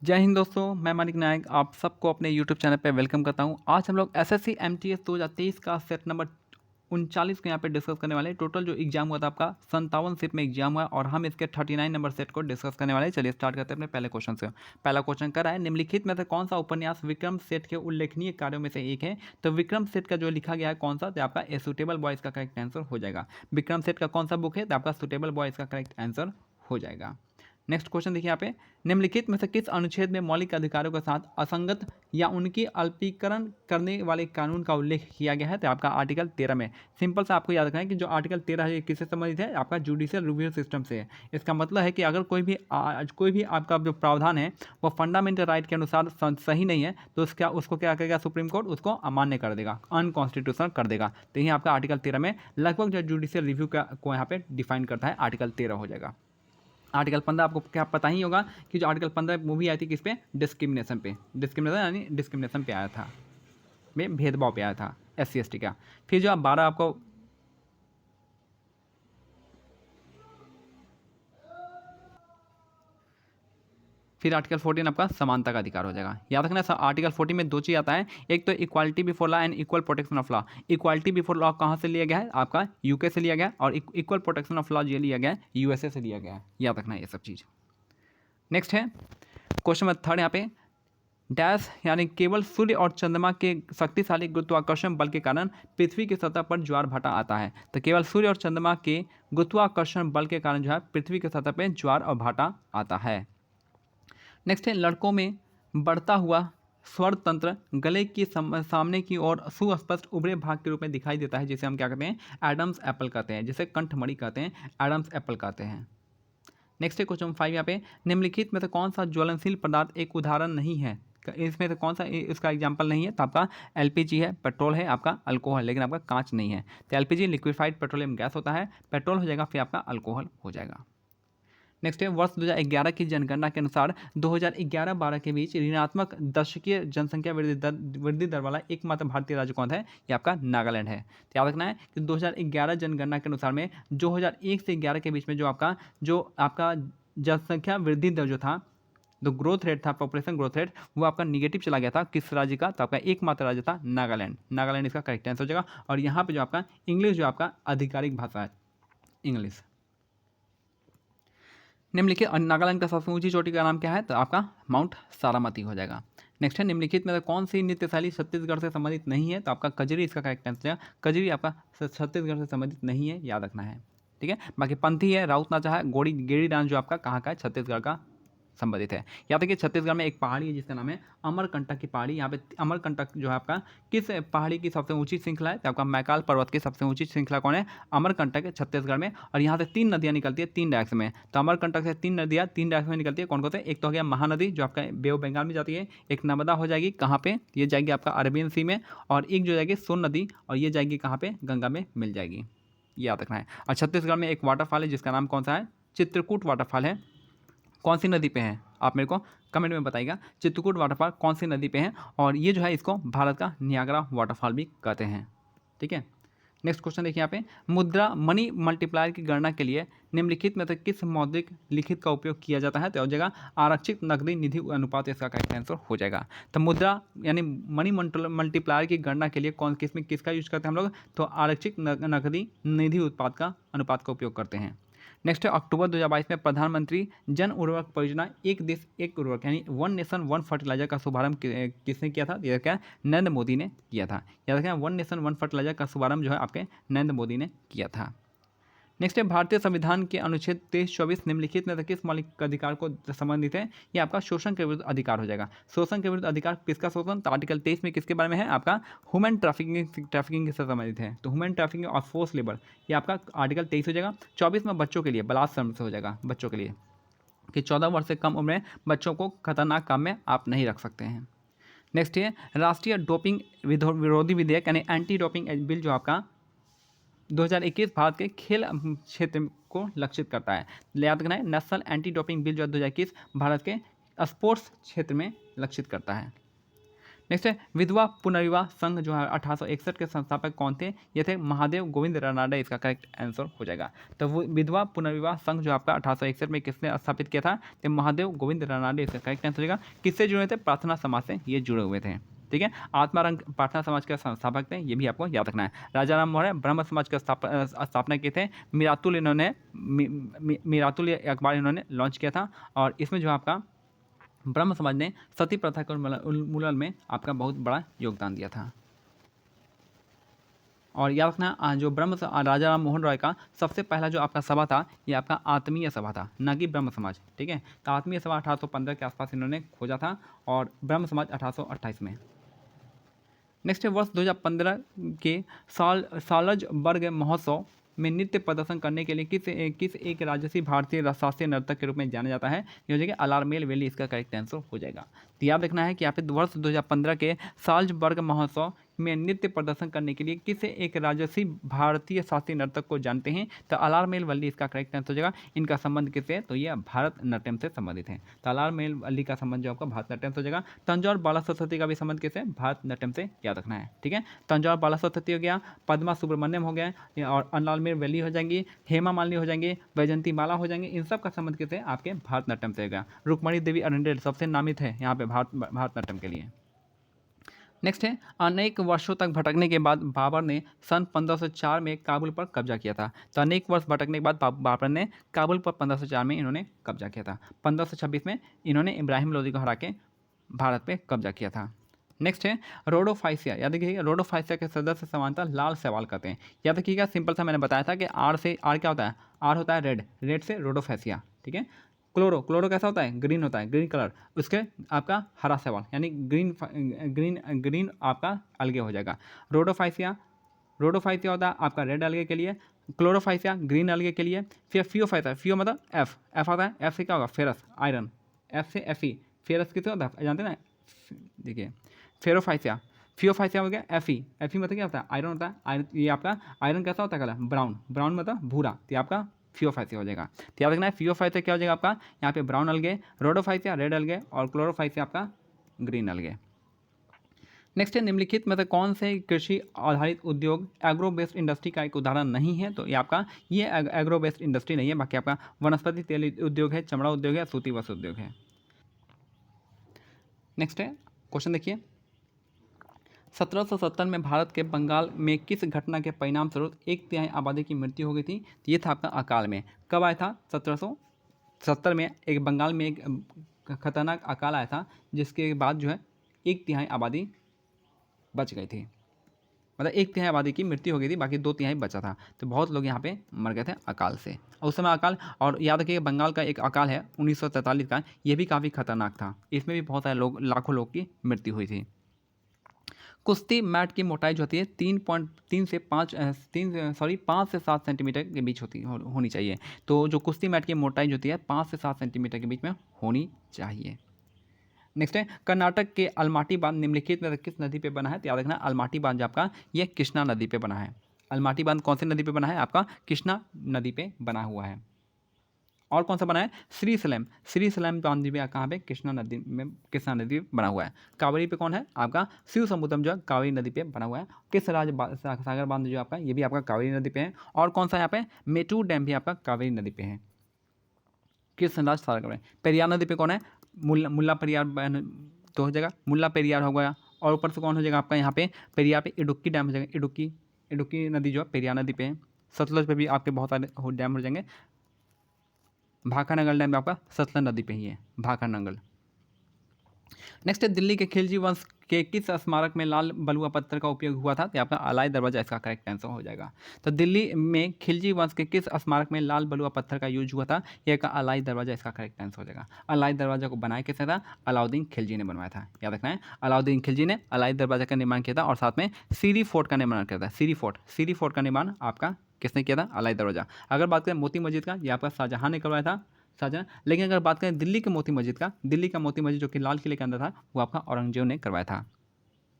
जय हिंद दोस्तों, मैं मानिक नायक आप सबको अपने यूट्यूब चैनल पे वेलकम करता हूं। आज हम लोग एसएससी एमटीएस 2023 का सेट नंबर 39 को यहाँ पे डिस्कस करने वाले हैं। टोटल जो एग्जाम हुआ था आपका 57 सेट में एग्जाम हुआ और हम इसके 39 नंबर सेट को डिस्कस करने वाले हैं। चलिए स्टार्ट करते हैं अपने पहले क्वेश्चन से। पहला क्वेश्चन कर रहा है, निम्नलिखित में से कौन सा उपन्यास विक्रम सेठ के उल्लेखनीय कार्यों में से एक है। तो विक्रम सेठ का जो लिखा गया है कौन सा, तो आपका ए सुटेबल बॉय इसका करेक्ट आंसर हो जाएगा। विक्रम सेठ का कौन सा बुक है, तो आपका सुटेबल बॉय इसका करेक्ट आंसर हो जाएगा। नेक्स्ट क्वेश्चन देखिए यहाँ पे, निम्नलिखित में से किस अनुच्छेद में मौलिक अधिकारों के साथ असंगत या उनकी अल्पीकरण करने वाले कानून का उल्लेख किया गया है। तो आपका आर्टिकल 13 में। सिंपल से आपको याद रखना है कि जो आर्टिकल 13 है किससे संबंधित है, आपका जुडिशियल रिव्यू सिस्टम से है। इसका मतलब है कि अगर कोई भी आपका जो प्रावधान है वो फंडामेंटल राइट के अनुसार सही नहीं है तो उसको क्या करेगा सुप्रीम कोर्ट, उसको अमान्य कर देगा, अनकॉन्स्टिट्यूशनल कर देगा। तो यही आपका आर्टिकल 13 में लगभग जो जुडिशियल रिव्यू को यहाँ पे डिफाइन करता है, आर्टिकल 13 हो जाएगा। आर्टिकल 15 आपको क्या पता ही होगा कि जो आर्टिकल 15 मूवी आई थी किस पे, डिस्क्रिमिनेशन पे। डिस्क्रिमिनेशन यानी डिस्क्रिमिनेशन पे आया था, में भेदभाव पे आया था SC ST का। फिर जो आप 12 आपको फिर आर्टिकल 14 आपका समानता का अधिकार हो जाएगा। याद रखना आर्टिकल 14 में दो चीज़ आता है, एक तो equality before law and equal protection of law. Equality before law कहाँ से लिया गया है, आपका UK से लिया गया है, और इक्वल प्रोटेक्शन ऑफ लॉ ये लिया गया है USA से लिया गया है। याद रखना ये सब चीज़। नेक्स्ट है क्वेश्चन नंबर 3 यहाँ पे, डैश यानी केवल सूर्य और चंद्रमा के शक्तिशाली गुरुत्वाकर्षण बल के कारण पृथ्वी की सतह पर ज्वार भाटा आता है। तो केवल सूर्य और चंद्रमा के गुरुत्वाकर्षण बल के कारण जो है पृथ्वी की सतह पर ज्वार और भाटा आता है। नेक्स्ट है, लड़कों में बढ़ता हुआ स्वर तंत्र गले की सामने की ओर सुस्पष्ट उभरे भाग के रूप में दिखाई देता है, जिसे हम क्या कहते हैं, एडम्स एप्पल कहते हैं, जिसे कंठमणि कहते हैं, एडम्स एप्पल कहते हैं। नेक्स्ट है क्वेश्चन 5 यहाँ पे, निम्नलिखित में से कौन सा ज्वलनशील पदार्थ एक उदाहरण नहीं है, इसमें से कौन सा इसका एग्जाम्पल नहीं है। तो आपका LPG है, पेट्रोल है, आपका अल्कोहल, लेकिन आपका कांच नहीं है। तो LPG लिक्विफाइड पेट्रोलियम गैस होता है, पेट्रोल हो जाएगा, फिर आपका अल्कोहल हो जाएगा। नेक्स्ट है, वर्ष 2011 की जनगणना के अनुसार 2011-12 के बीच ऋणात्मक दशकीय जनसंख्या वृद्धि दर वाला एकमात्र भारतीय राज्य कौन है, ये आपका नागालैंड है। तो याद रखना है कि 2011 जनगणना के अनुसार में 2001 से 11 के बीच में जो आपका जनसंख्या वृद्धि दर जो था, जो ग्रोथ रेट था, पॉपुलेशन ग्रोथ रेट, वो आपका निगेटिव चला गया था। किस राज्य का, तो आपका एकमात्र राज्य था नागालैंड। नागालैंड इसका करेक्ट आंसर हो जाएगा। और यहाँ पे जो आपका इंग्लिश जो आपका आधिकारिक भाषा है, इंग्लिश। निम्नलिखित नागालैंड का सबसे ऊंची चोटी का नाम क्या है, तो आपका माउंट सारामती हो जाएगा। नेक्स्ट है, निम्नलिखित में कौन सी नृत्य शैली छत्तीसगढ़ से संबंधित नहीं है, तो आपका कजरी इसका करेक्ट आंसर है। कजरी आपका छत्तीसगढ़ से संबंधित नहीं है, याद रखना है, ठीक है। बाकी पंथी है, राउत नाचा है, गेड़ी डांस जो आपका कहाँ का है, छत्तीसगढ़ का संबंधित है। यहाँ तक कि छत्तीसगढ़ में एक पहाड़ी है जिसका नाम है अमरकंटक की पहाड़ी। यहाँ पे अमरकंटक जो है आपका किस पहाड़ी की सबसे ऊंची श्रृंखला है, तो आपका मैकाल पर्वत की सबसे ऊंची श्रृंखला कौन है, अमरकंटक है, छत्तीसगढ़ में। और यहाँ से 3 नदियाँ निकलती है 3 डायरेक्शन में। तो अमरकंटक से 3 नदियाँ 3 डायरेक्शन में निकलती है, कौन कौन से, एक तो हो गया महानदी जो आपका बे ऑफ बंगाल में जाती है, एक नर्मदा हो जाएगी कहाँ पे, ये जाएगी आपका अरेबियन सी में, और एक जो जाएगी सोन नदी, और ये जाएगी कहाँ पे, गंगा में मिल जाएगी, याद रखना है। और छत्तीसगढ़ में एक वाटरफॉल है जिसका नाम कौन सा है, चित्रकूट वाटरफॉल है। कौन सी नदी पे है, आप मेरे को कमेंट में बताइएगा, चित्रकूट वाटरफॉल कौन सी नदी पे है। और ये जो है इसको भारत का नियाग्रा वाटरफॉल भी कहते हैं, ठीक है। नेक्स्ट क्वेश्चन देखिए यहाँ पे, मुद्रा मनी मल्टीप्लायर की गणना के लिए निम्नलिखित में से किस मौद्रिक लिखित का उपयोग किया जाता है, तो हो जाएगा आरक्षित नकदी निधि अनुपात, इसका करेक्ट आंसर हो जाएगा। तो मुद्रा यानी मनी मल्टीप्लायर की गणना के लिए किसका यूज करते हैं हम लोग, तो आरक्षित नकदी निधि उत्पाद का अनुपात का उपयोग करते हैं। नेक्स्ट है, अक्टूबर 2022 में प्रधानमंत्री जन उर्वरक परियोजना एक देश एक उर्वरक यानी वन नेशन वन फर्टिलाइजर का शुभारंभ किसने किया था, यह क्या, नरेंद्र मोदी ने किया था। याद रखें, वन नेशन वन फर्टिलाइजर का शुभारंभ जो है आपके नरेंद्र मोदी ने किया था। नेक्स्ट है, भारतीय संविधान के अनुच्छेद 23-24 निम्नलिखित में से किस मौलिक अधिकार को संबंधित है, ये आपका शोषण के विरुद्ध अधिकार हो जाएगा। शोषण के विरुद्ध अधिकार किसका शोषण, तो आर्टिकल 23 में किसके बारे में है, आपका ह्यूमन ट्रैफिकिंग से संबंधित है। तो ह्यूमन ट्रैफिकिंग और फोर्स लेबर, ये आपका आर्टिकल 23 हो जाएगा। 24 में बच्चों के लिए बलात्कार से हो जाएगा, बच्चों के लिए कि 14 वर्ष से कम उम्र में बच्चों को खतरनाक काम में आप नहीं रख सकते हैं। नेक्स्ट है, राष्ट्रीय डोपिंग विरोधी विधेयक यानी एंटी डोपिंग बिल जो आपका 2021 भारत के खेल क्षेत्र को लक्षित करता है। याद रखना है, नेशनल एंटी डोपिंग बिल जो 2021 भारत के स्पोर्ट्स क्षेत्र में लक्षित करता है। नेक्स्ट है विधवा पुनर्विवाह संघ जो है 1861 के संस्थापक कौन थे? ये थे महादेव गोविंद रानडे, इसका करेक्ट आंसर हो जाएगा। तो वो विधवा पुनर्विवाह संघ जो आपका 1861 में किसने स्थापित किया था? तो महादेव गोविंद रानडे, इसका करेक्ट आंसर हो जाएगा। किससे जुड़े थे? प्रार्थना समाज से ये जुड़े हुए थे। ठीक है, आत्मारंग प्रार्थना समाज के संस्थापक थे, ये भी आपको याद रखना है। राजा राम मौर्य ब्रह्म समाज का स्थापना किए थे। मीरातुल इन्होंने मीरातुल अखबार इन्होंने लॉन्च किया था, और इसमें जो आपका ब्रह्म समाज ने सती प्रथा के उन्मूलन में आपका बहुत बड़ा योगदान दिया था। और याद रखना जो राजा राम मोहन रॉय का सबसे पहला जो आपका सभा था, ये आपका आत्मीय सभा था, ना कि ब्रह्म समाज। ठीक है, तो आत्मीय सभा 1815 के आसपास इन्होंने खोजा था, और ब्रह्म समाज 1828 में। नेक्स्ट है वर्ष 2015 के सालज वर्ग महोत्सव में नृत्य प्रदर्शन करने के लिए किस एक राजसी भारतीय शास्त्रीय नर्तक के रूप में जाना जाता है? ये हो जाएगा अलारमेल वैली, इसका करेक्ट आंसर हो जाएगा। तो याद रखना है कि यहाँ पे वर्ष 2015 के साल्ज वर्ग महोत्सव में नृत्य प्रदर्शन करने के लिए किस एक राजसी भारतीय शास्त्रीय नर्तक को जानते हैं? तो अलारमेल वल्ली इसका करेक्ट आंसर हो जाएगा। इनका संबंध किससे है? तो ये भारतनाट्यम से संबंधित है। तो अलारमेल वल्ली का संबंध जो आपका भारतनाट्यम से हो जाएगा। तंजौर बाला सरस्वती का भी संबंध किससे? भारतनाट्यम से, याद रखना है। ठीक है, तंजौर बाला सरस्वती हो गया, पद्मा सुब्रमण्यम हो गया, और अलारमेल वैली हो जाएंगी, हेमा मालिनी हो जाएंगे, वैजंती माला हो जाएंगे। इन सब का संबंध किससे? आपके भारतनाट्यम से होगा। रुक्मणी देवी अरंडेल सबसे नामित है यहाँ पे भारतनाट्यम के लिए। नेक्स्ट है अनेक वर्षों तक भटकने के बाद बाबर ने सन 1504 में काबुल पर कब्जा किया था। तो अनेक वर्ष भटकने के बाद बाबर ने काबुल पर 1504 में इन्होंने कब्जा किया था। 1526 में इन्होंने इब्राहिम लोदी को हरा के भारत पे कब्जा किया था। नेक्स्ट है रोडोफाइसिया, याद रखिएगा रोडोफाइसिया के सदस्य समानता लाल सवाल करते हैं। याद रखिएगा सिंपल सा मैंने बताया था कि आर क्या होता है? आर होता है रेड से रोडोफाइसिया। ठीक है, क्लोरो कैसा होता है? ग्रीन होता है, ग्रीन कलर, उसके आपका हरा सवाल यानी ग्रीन आपका अलगे हो जाएगा। रोडोफाइसिया होता है आपका रेड अलगे के लिए, क्लोरोफाइसिया ग्रीन अलगे के लिए, फिर फियो मतलब एफ आता है, एफ से क्या होगा? फेरस, आयरन, एफ से एफी, फेरस किससे होता है जानते ना? देखिए फियोफाइसिया हो गया, एफी मतलब क्या होता है? आयरन होता है। आयरन, ये आपका आयरन कैसा होता है कलर? ब्राउन मतलब भूरा, तो ये आपका फियोफाइसिया हो जाएगा। तो याद रखना है फियोफाइसिया क्या हो जाएगा आपका? यहाँ पे ब्राउन अलगे, रोडोफाइसिया रेड अलगे, और क्लोरोफाइसिया आपका ग्रीन अलगे। नेक्स्ट है निम्नलिखित में से कौन से कृषि आधारित उद्योग एग्रो बेस्ड इंडस्ट्री का एक उदाहरण नहीं है? तो ये आपका ये एग्रो बेस्ड इंडस्ट्री नहीं है, बाकी आपका वनस्पति तेल उद्योग है, चमड़ा उद्योग है, सूती वस्त्र उद्योग है। नेक्स्ट है क्वेश्चन देखिए, 1770 में भारत के बंगाल में किस घटना के परिणाम स्वरूप 1/3 आबादी की मृत्यु हो गई थी? तो ये था आपका अकाल में। कब आया था? 1770 में एक बंगाल में एक खतरनाक अकाल आया था, जिसके बाद जो है 1/3 आबादी बच गई थी। मतलब 1/3 आबादी की मृत्यु हो गई थी, बाकी 2/3 बचा था। तो बहुत लोग यहाँ पे मर गए थे अकाल से। और उस समय अकाल, और याद रखिए बंगाल का एक अकाल है 1943 का, ये भी काफ़ी खतरनाक था। इसमें भी बहुत सारे लोग, लाखों लोग की मृत्यु हुई थी। कुश्ती मैट की मोटाई जो होती है 5 से 7 सेंटीमीटर के बीच होनी चाहिए। तो जो कुश्ती मैट की मोटाई जो होती है 5 से 7 सेंटीमीटर के बीच में होनी चाहिए। नेक्स्ट है कर्नाटक के अलमाटी बांध निम्नलिखित में किस नदी पे बना है? तो याद रखना अलमाटी बांध जो आपका ये कृष्णा नदी पे बना है। अलमाटी बांध कौन सी नदी पे बना है? आपका कृष्णा नदी पे बना हुआ है। और कौन सा बना है? श्री सलम बांध भी कहाँ पे? कृष्णा नदी पे बना हुआ है। कावेरी पे कौन है? आपका शिव समुद्रम जो है कावेरी नदी पे बना हुआ है। किस सागर बांध जो आपका ये भी आपका कावेरी नदी पे है। और कौन सा यहाँ पे? मेटूर डैम भी आपका कावेरी नदी पे है। किस राज सागर? पेरियार नदी पे कौन है? मुल्ला पेरियार तो हो जाएगा, मुल्ला पेरियार हो गया। और ऊपर से कौन हो जाएगा आपका यहाँ पे? पेरियार पे इडुक्की डैम हो जाएगा। इडुक्की नदी जो है पेरियार नदी पे है। सतलज पे भी आपके बहुत सारे डैम हो जाएंगे। भाखानगल डैम आपका सतलज नदी पे ही है, भाखानगल। नेक्स्ट है दिल्ली के खिलजी वंश के किस स्मारक में लाल बलुआ पत्थर का उपयोग हुआ था? तो आपका अलाई दरवाजा इसका करेक्ट आंसर हो जाएगा। तो दिल्ली में खिलजी वंश के किस स्मारक में लाल बलुआ पत्थर का यूज हुआ था? यह का अलाई दरवाजा इसका करेक्ट आंसर हो जाएगा। अलाई दरवाजा को बनाया किसने था? अलाउद्दीन खिलजी ने बनवाया था। याद रखना है अलाउद्दीन खिलजी ने अलाई दरवाजा का निर्माण किया था, और साथ में सीरी फोर्ट का निर्माण किया था। सीरी फोर्ट का निर्माण आपका किसने किया था? अलाई दरवाजा। अगर बात करें मोती मस्जिद का, यह आपका शाहजहां ने करवाया था, शाहजहां। लेकिन अगर बात करें दिल्ली के मोती मस्जिद का, दिल्ली का मोती मस्जिद जो कि लाल किले के अंदर था, वो आपका औरंगजेब ने करवाया था।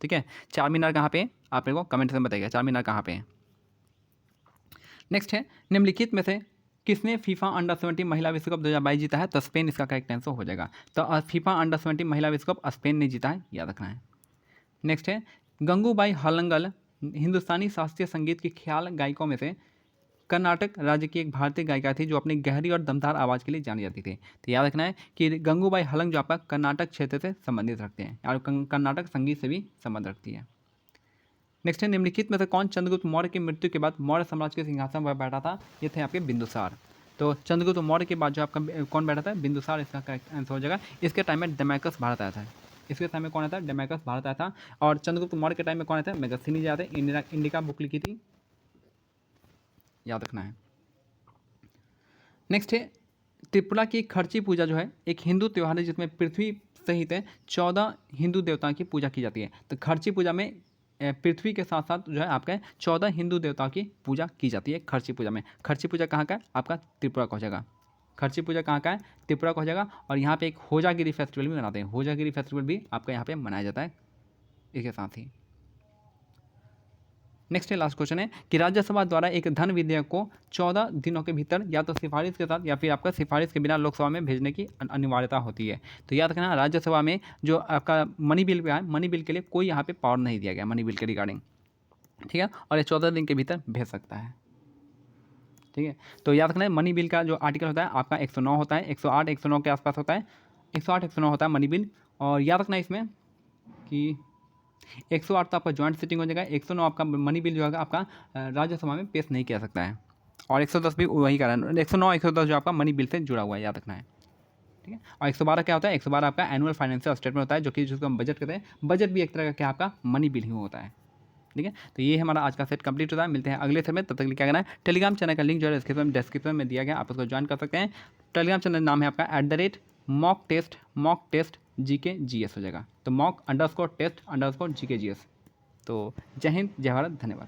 ठीक है, चार मीनार कहाँ पे है? आप मेरे को कमेंट में बताइएगा चार मीनार कहाँ पे है। नेक्स्ट है निम्नलिखित में से किसने फीफा अंडर 17 महिला विश्व कप 2022 जीता है? तो स्पेन इसका करेक्ट आंसर हो जाएगा। तो फीफा अंडर 17 महिला विश्व कप स्पेन ने जीता है, याद रखना है। नेक्स्ट है गंगूबाई हलंगल हिंदुस्तानी शास्त्रीय संगीत की ख्याल गायिकाओं में से कर्नाटक राज्य की एक भारतीय गायिका थी जो अपनी गहरी और दमदार आवाज़ के लिए जानी जाती थी। तो याद रखना है कि गंगूबाई हलंग जो आपका कर्नाटक क्षेत्र से संबंधित रखते हैं और कर्नाटक संगीत से भी संबंध रखती है। नेक्स्ट है निम्नलिखित में से कौन चंद्रगुप्त मौर्य की मृत्यु के बाद मौर्य साम्राज्य के सिंहासन पर बैठा था? ये थे आपके बिंदुसार। तो चंद्रगुप्त मौर्य के बाद जो आपका कौन बैठा था? बिंदुसार इसका करेक्ट आंसर हो जाएगा। इसके टाइम में डेमेकस भारत आया था। इसके टाइम में कौन आया था? डेमेकस भारत आया था। और चंद्रगुप्त मौर्य के टाइम में कौन आया था? मेगस्थिनी जी आए थे। इंडिका बुक लिखी थी, याद रखना है। नेक्स्ट है त्रिपुरा की खर्ची पूजा जो है एक हिंदू त्यौहार है जिसमें पृथ्वी सहित 14 हिंदू देवताओं की पूजा की जाती है। तो खर्ची पूजा में पृथ्वी के साथ साथ जो है आपका 14 हिंदू देवताओं की पूजा की जाती है खर्ची पूजा में। खर्ची पूजा कहाँ का है? आपका त्रिपुरा का हो जाएगा। खर्ची पूजा कहाँ का है? त्रिपुरा का हो जाएगा। और यहाँ पे एक होजागिरी फेस्टिवल भी मनाते हैं। होजागिरी फेस्टिवल भी आपका यहाँ पे मनाया जाता है इसके साथ ही। नेक्स्ट है लास्ट क्वेश्चन है कि राज्यसभा द्वारा एक धन विधेयक को 14 दिनों के भीतर या तो सिफारिश के साथ या फिर आपका सिफारिश के बिना लोकसभा में भेजने की अनिवार्यता होती है। तो याद रखना राज्यसभा में जो आपका मनी बिल पे है, मनी बिल के लिए कोई यहाँ पे पावर नहीं दिया गया मनी बिल के रिगार्डिंग, ठीक है। और ये 14 दिन के भीतर भेज सकता है, ठीक है। तो याद रखना है मनी बिल का जो आर्टिकल होता है आपका 109 होता है, 108 109 के आसपास होता है, 108 109 होता है मनी बिल। और याद रखना है इसमें कि 108 तो आपका जॉइंट सिटिंग हो जाएगा, 109 आपका मनी बिल जो है आपका राज्यसभा में पेश नहीं किया सकता है। और 110 भी वही कारण है, 109 110 जो आपका मनी बिल से जुड़ा हुआ है, याद रखना है, ठीक है। और 112 क्या होता है? 112 आपका एनुअल फाइनेंशियल स्टेटमेंट होता है जो कि जिसको हम बजट कहते हैं। बजट भी एक तरह का क्या आपका मनी बिल ही होता है, ठीक है। तो ये हमारा आज का सेट कंप्लीट होता है। मिलते हैं अगले समय, तब तक क्या करना है टेलीग्राम चैनल का लिंक जो है डिस्क्रिप्शन में दिया गया, आप उसको ज्वाइन कर सकते हैं। टेलीग्राम चैनल नाम है आपका @मॉक टेस्ट GK GS हो जाएगा। तो मॉक_टेस्ट_GK GS। तो जय हिंद, जय भारत, धन्यवाद।